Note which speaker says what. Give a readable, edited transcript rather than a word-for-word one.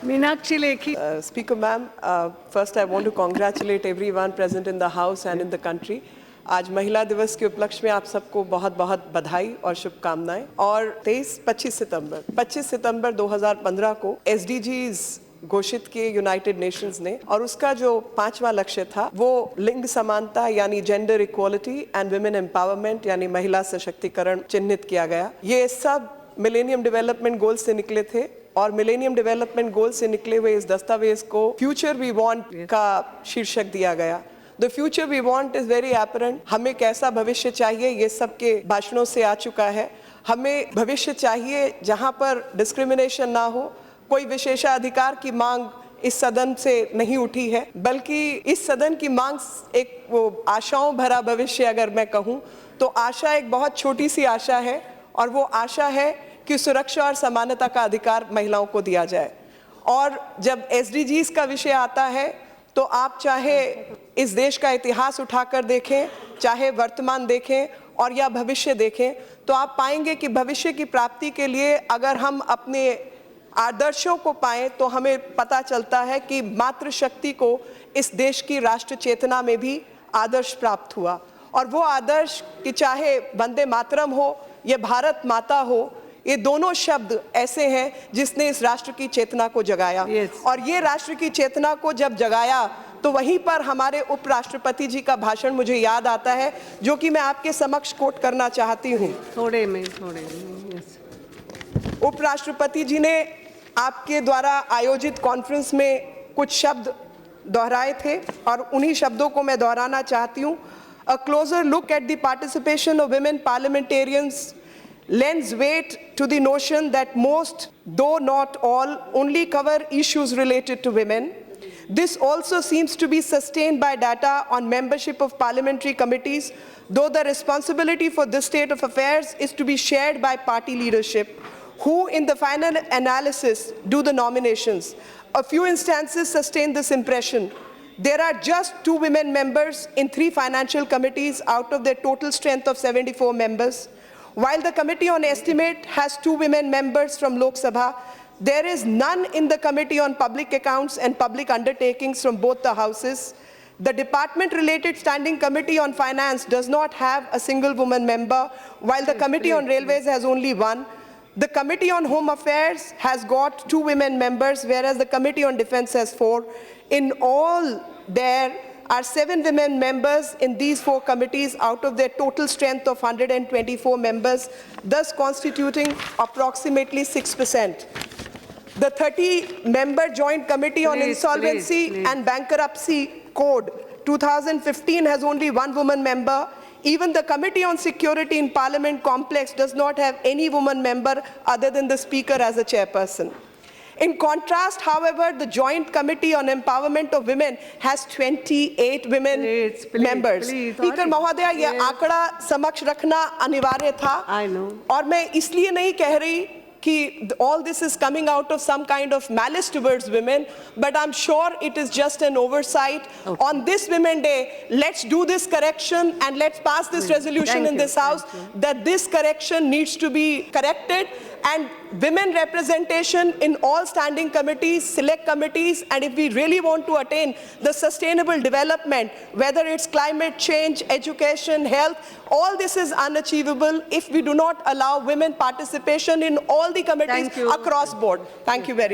Speaker 1: Meenakshi Lekhi.
Speaker 2: Speaker ma'am, first I want to congratulate everyone present in the house and in the country. आज महिला दिवस के उपलक्ष्य में आप सबको बहुत बहुत बधाई और शुभकामनाएं। और 25 सितंबर 2015 को SDGs घोषित किए यूनाइटेड नेशंस ने, और उसका जो 5वां लक्ष्य था वो लिंग समानता यानी gender equality and women empowerment यानी महिला सशक्तिकरण चिन्हित किया गया। ये सब मिलेनियम डेवलपमेंट गोल से निकले थे और मिलेनियम डेवलपमेंट गोल से निकले हुए इस दस्तावेज को फ्यूचर वी वांट का शीर्षक दिया गया। The future we want is very apparent. हमें कैसा भविष्य चाहिए ये सबके भाषणों से आ चुका है। हमें भविष्य चाहिए जहां पर डिस्क्रिमिनेशन ना हो, कोई विशेषाधिकार की मांग इस सदन से नहीं उठी है, बल्कि इस सदन की मांग एक वो आशाओं भरा भविष्य, अगर मैं कहूँ तो आशा एक बहुत छोटी सी आशा है, और वो आशा है कि सुरक्षा और समानता का अधिकार महिलाओं को दिया जाए। और जब SDGs का विषय आता है तो आप चाहे इस देश का इतिहास उठाकर देखें, चाहे वर्तमान देखें और या भविष्य देखें, तो आप पाएंगे कि भविष्य की प्राप्ति के लिए अगर हम अपने आदर्शों को पाएं तो हमें पता चलता है कि मातृशक्ति को इस देश की राष्ट्र चेतना में भी आदर्श प्राप्त हुआ। और वो आदर्श कि चाहे वंदे मातरम हो या भारत माता हो, ये दोनों शब्द ऐसे हैं जिसने इस राष्ट्र की चेतना को जगाया। और ये राष्ट्र की चेतना को जब जगाया तो वहीं पर हमारे उपराष्ट्रपति जी का भाषण मुझे याद आता है, जो कि मैं आपके समक्ष कोट करना चाहती हूँ।
Speaker 1: थोड़े में yes.
Speaker 2: उपराष्ट्रपति जी ने आपके द्वारा आयोजित कॉन्फ्रेंस में कुछ शब्द दोहराए थे और उन्हीं शब्दों को मैं दोहराना चाहती हूँ। A closer look at the participation of women parliamentarians lends weight to the notion that most, though not all, only cover issues related to women. This also seems to be sustained by data on membership of parliamentary committees, though the responsibility for this state of affairs is to be shared by party leadership, who in the final analysis do the nominations. A few instances sustain this impression. There are just 2 women members in 3 financial committees out of their total strength of 74 members. While the Committee on Estimate has 2 women members from Lok Sabha, there is none in the Committee on Public Accounts and Public Undertakings from both the houses. The department-related Standing Committee on Finance does not have a single woman member, while the Committee on Railways has only 1. The Committee on Home Affairs has got 2 women members, whereas the Committee on Defense has 4. In all, there are 7 women members in these 4 committees out of their total strength of 124 members, thus constituting approximately 6%. The 30-member Joint Committee on Insolvency and Bankruptcy Code 2015 has only 1 woman member. Even the Committee on Security in Parliament complex does not have any woman member other than the Speaker as a chairperson. In contrast, however, the Joint Committee on Empowerment of Women has 28 women members. Speaker महोदया, ये आंकड़ा समक्ष रखना अनिवार्य था।
Speaker 1: I know.
Speaker 2: और मैं इसलिए नहीं कह रही कि all this is coming out of some kind of malice towards women, but I'm sure it is just an oversight.
Speaker 1: Okay.
Speaker 2: On this Women Day, let's do this correction and let's pass this resolution in this house that this correction needs to be corrected, and women representation in all standing committees, select committees, and if we really want to attain the sustainable development, whether it's climate change, education, health, all this is unachievable if we do not allow women participation in all the committees across board. Thank you very much.